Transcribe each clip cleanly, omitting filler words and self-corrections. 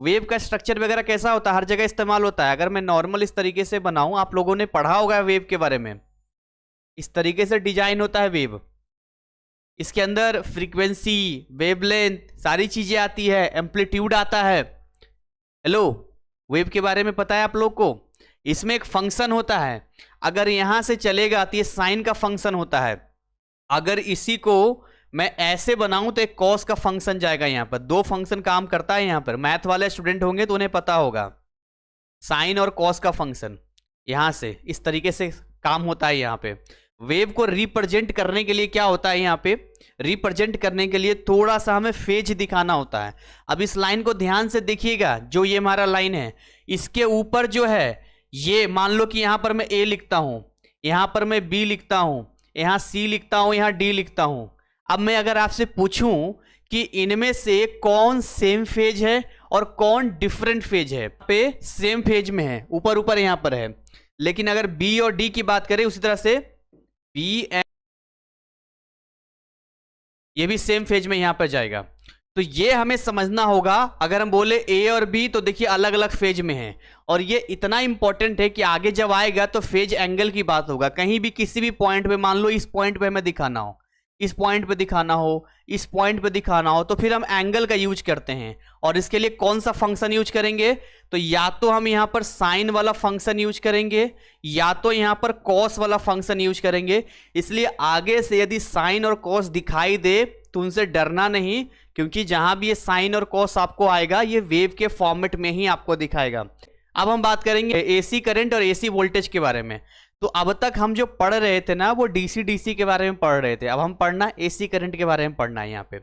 Wave का structure वगैरह कैसा होता है, हर जगह इस्तेमाल होता है। अगर मैं नॉर्मल इस तरीके से बनाऊं, आप लोगों ने पढ़ा होगा वेव के बारे में, इस तरीके से डिजाइन होता है वेव। इसके अंदर फ्रीक्वेंसी, वेवलेंथ, सारी चीजें आती है, एम्पलीट्यूड आता है। हेलो, वेव के बारे में पता है आप लोग को? इसमें एक फंक्शन होता है, अगर यहां से चलेगा तो ये साइन का फंक्शन होता है। अगर इसी को मैं ऐसे बनाऊं तो एक कॉस का फंक्शन जाएगा। यहां पर दो फंक्शन काम करता है। यहां पर मैथ वाले स्टूडेंट होंगे तो उन्हें पता होगा, साइन और कॉस का फंक्शन यहां से इस तरीके से काम होता है। यहां पे वेव को रिप्रेजेंट करने के लिए क्या होता है, यहां पे रिप्रेजेंट करने के लिए थोड़ा सा हमें फेज दिखाना होता है। अब इस लाइन को ध्यान से देखिएगा, जो ये हमारा लाइन है, इसके ऊपर जो है ये, मान लो कि यहां पर मैं ए लिखता हूं, यहां पर मैं बी लिखता हूं, यहां सी लिखता हूं, यहां डी लिखता हूं। अब मैं अगर आपसे पूछूं कि इनमें से कौन सेम फेज है और कौन डिफरेंट फेज है, पे सेम फेज में है, ऊपर ऊपर यहां पर है। लेकिन अगर बी और डी की बात करें, उसी तरह से बी एंड ये भी सेम फेज में यहां पर जाएगा। तो ये हमें समझना होगा। अगर हम बोले ए और बी तो देखिए अलग अलग फेज में है, और ये इतना इंपॉर्टेंट है कि आगे जब आएगा तो फेज एंगल की बात होगा। कहीं भी किसी भी पॉइंट पे, मान लो इस पॉइंट पे हमें दिखाना हो, इस पॉइंट पे दिखाना हो, इस पॉइंट पे दिखाना हो, तो फिर हम एंगल का यूज करते हैं। और इसके लिए कौन सा फंक्शन यूज करेंगे? तो या तो हम यहां पर साइन वाला फंक्शन यूज करेंगे, या तो यहां पर कॉस वाला फंक्शन यूज करेंगे। इसलिए आगे से यदि साइन और कॉस दिखाई दे तो उनसे डरना नहीं, क्योंकि जहां भी ये साइन और कॉस आपको आएगा, ये वेव के फॉर्मेट में ही आपको दिखाएगा। अब हम बात करेंगे एसी करंट और एसी वोल्टेज के बारे में। तो अब तक हम जो पढ़ रहे थे ना, वो डीसी डीसी के बारे में पढ़ रहे थे। अब हम पढ़ना एसी करंट के बारे में पढ़ना है यहाँ पे।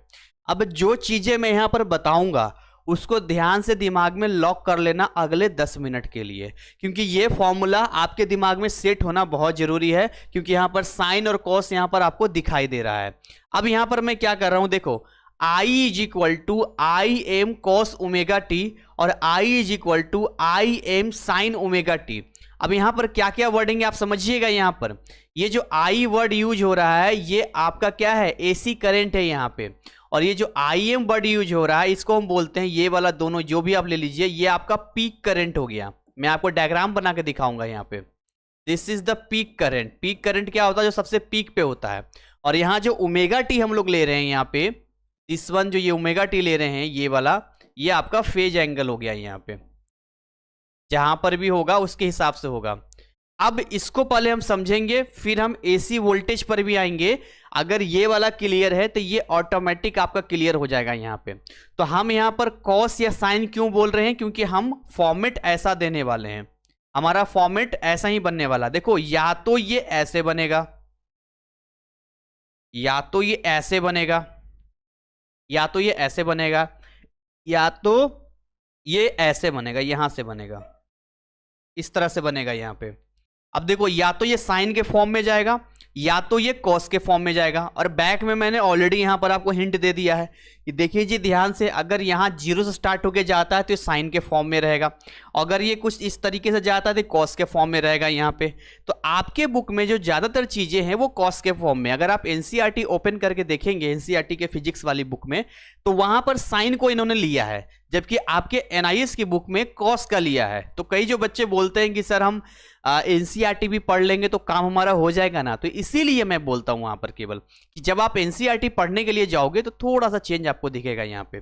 अब जो चीजें मैं यहाँ पर बताऊंगा उसको ध्यान से दिमाग में लॉक कर लेना अगले 10 मिनट के लिए, क्योंकि ये फॉर्मूला आपके दिमाग में सेट होना बहुत जरूरी है। क्योंकि यहाँ पर साइन और कॉस यहाँ पर आपको दिखाई दे रहा है। अब यहाँ पर मैं क्या कर रहा हूं, देखो, I is equal to I M cos omega T और I is equal to I M sine omega T. अब यहां पर क्या क्या वर्डिंग है आप समझिएगा। यहां पर ये जो I वर्ड यूज हो रहा है, ये आपका क्या है, एसी करंट है यहां पे। और ये जो आई एम वर्ड यूज हो रहा है, इसको हम बोलते हैं, ये वाला दोनों जो भी आप ले लीजिए, ये आपका पीक करंट हो गया। मैं आपको डायग्राम बना के दिखाऊंगा यहाँ पे। This is the peak current. Peak current क्या होता है? जो सबसे पीक पे होता है। और यहाँ जो ओमेगा टी हम लोग ले रहे हैं यहाँ पे, इस वन जो ये ओमेगा टी ले रहे हैं, ये वाला, ये आपका फेज एंगल हो गया यहाँ पे। जहां पर भी होगा उसके हिसाब से होगा। अब इसको पहले हम समझेंगे, फिर हम एसी वोल्टेज पर भी आएंगे। अगर ये वाला क्लियर है तो ये ऑटोमेटिक आपका क्लियर हो जाएगा यहाँ पे। तो हम यहाँ पर कॉस या साइन क्यों बोल रहे हैं? क्योंकि हम फॉर्मेट ऐसा देने वाले हैं, हमारा फॉर्मेट ऐसा ही बनने वाला। देखो, या तो ये ऐसे बनेगा, या तो ये ऐसे बनेगा, या तो ये ऐसे बनेगा, या तो ये ऐसे बनेगा, यहां से बनेगा, इस तरह से बनेगा यहां पे। अब देखो, या तो ये साइन के फॉर्म में जाएगा, या तो ये कॉस के फॉर्म में जाएगा। और बैक में मैंने ऑलरेडी यहां पर आपको हिंट दे दिया है कि देखिए जी ध्यान से, अगर यहां जीरो से स्टार्ट होके जाता है तो ये साइन के फॉर्म में रहेगा, अगर ये कुछ इस तरीके से जाता है तो कॉस के फॉर्म में रहेगा यहाँ पे। तो आपके बुक में जो ज्यादातर चीजें हैं वो कॉस के फॉर्म में। अगर आप एनसीईआरटी ओपन करके देखेंगे, एनसीईआरटी के फिजिक्स वाली बुक में, तो वहां पर साइन को इन्होंने लिया है, जबकि आपके एनआईएस की बुक में कॉस का लिया है। तो कई जो बच्चे बोलते हैं कि सर हम एनसीईआरटी भी पढ़ लेंगे तो काम हमारा हो जाएगा ना, तो इसीलिए मैं बोलता हूं वहां पर केवल कि जब आप एनसीईआरटी पढ़ने के लिए जाओगे तो थोड़ा सा चेंज आपको दिखेगा यहाँ पे।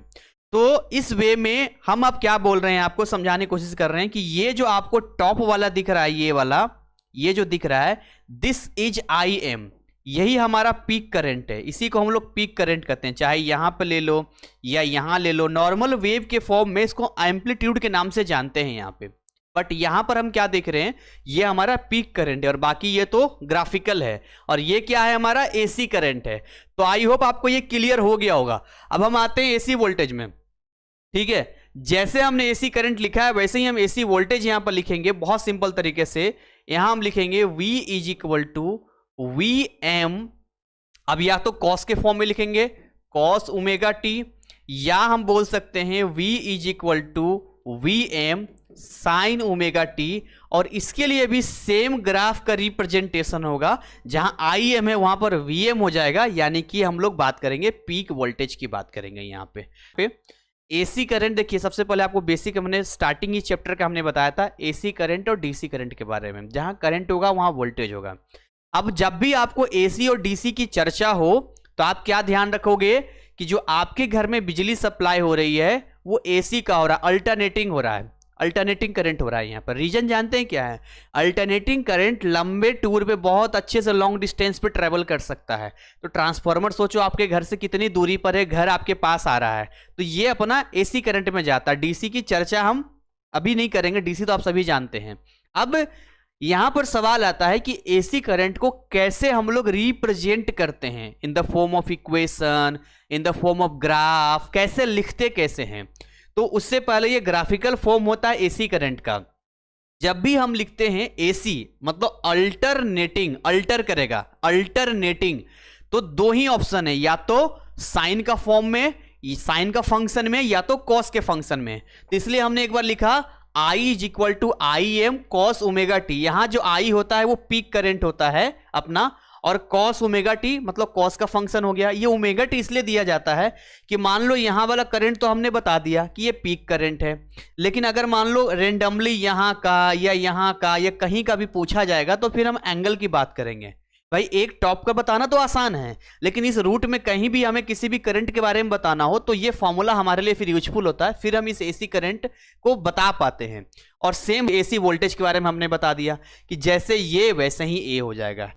तो इस वे में हम अब क्या बोल रहे हैं, आपको समझाने की कोशिश कर रहे हैं कि ये जो आपको टॉप वाला दिख रहा है, ये वाला, ये जो दिख रहा है, दिस इज आई एम, यही हमारा पीक करंट है। इसी को हम लोग पीक करंट कहते हैं, चाहे यहां पे ले लो या यहां ले लो। नॉर्मल वेव के फॉर्म में इसको एम्पलीट्यूड के नाम से जानते हैं यहाँ पे। बट यहां पर हम क्या देख रहे हैं, ये हमारा पीक करंट है, और बाकी ये तो ग्राफिकल है। और ये क्या है, हमारा एसी करंट है। तो आई होप आपको ये क्लियर हो गया होगा। अब हम आते हैं एसी वोल्टेज में। ठीक है, जैसे हमने एसी करंट लिखा है वैसे ही हम एसी वोल्टेज यहां पर लिखेंगे, बहुत सिंपल तरीके से। यहां हम लिखेंगे V is equal to V M. अब या तो कॉस के फॉर्म में लिखेंगे, कॉस ओमेगा टी, या हम बोल सकते हैं V is equal to V M sine omega T. और इसके लिए भी सेम ग्राफ का रिप्रेजेंटेशन होगा, जहां आई एम है वहां पर वी एम हो जाएगा, यानी कि हम लोग बात करेंगे पीक वोल्टेज की बात करेंगे यहां पे। एसी करंट देखिए, सबसे पहले आपको बेसिक हमने स्टार्टिंग ही चैप्टर का हमने बताया था एसी करंट और डीसी करंट के बारे में। जहां करंट होगा वहां वोल्टेज होगा। अब जब भी आपको एसी और डीसी की चर्चा हो तो आप क्या ध्यान रखोगे कि जो आपके घर में बिजली सप्लाई हो रही है वो एसी का हो रहा है, अल्टरनेटिंग हो रहा है, अल्टरनेटिंग करंट हो रहा है। यहाँ पर रीजन जानते हैं क्या है? अल्टरनेटिंग करंट लंबे टूर पे बहुत अच्छे से लॉन्ग डिस्टेंस पे ट्रेवल कर सकता है। तो ट्रांसफार्मर सोचो आपके घर से कितनी दूरी पर है, घर आपके पास आ रहा है, तो ये अपना एसी करंट में जाता है। डीसी की चर्चा हम अभी नहीं करेंगे, डीसी तो आप सभी जानते हैं। अब यहां पर सवाल आता है कि एसी करंट को कैसे हम लोग रिप्रेजेंट करते हैं, in the form of equation, in the form of graph, कैसे लिखते कैसे हैं। तो उससे पहले ये ग्राफिकल फॉर्म होता है एसी करंट का। जब भी हम लिखते हैं एसी मतलब अल्टरनेटिंग, अल्टर करेगा, अल्टरनेटिंग, तो दो ही ऑप्शन है, या तो साइन का फॉर्म में, साइन का फंक्शन में, या तो कॉस के फंक्शन में। तो इसलिए हमने एक बार लिखा I is equal to I M cos omega T. यहां जो I होता है वो पीक करंट होता है अपना, और कॉस ओमेगा टी मतलब कॉस का फंक्शन हो गया। ये ओमेगा टी इसलिए दिया जाता है कि मान लो यहां वाला करंट तो हमने बता दिया कि ये पीक करंट है, लेकिन अगर मान लो रेंडमली यहां का या कहीं का भी पूछा जाएगा तो फिर हम एंगल की बात करेंगे। भाई एक टॉप का बताना तो आसान है, लेकिन इस रूट में कहीं भी हमें किसी भी करंट के बारे में बताना हो तो ये फॉर्मूला हमारे लिए फिर यूजफुल होता है, फिर हम इस एसी करंट को बता पाते हैं। और सेम एसी वोल्टेज के बारे में हमने बता दिया कि जैसे ये वैसे ही ए हो जाएगा।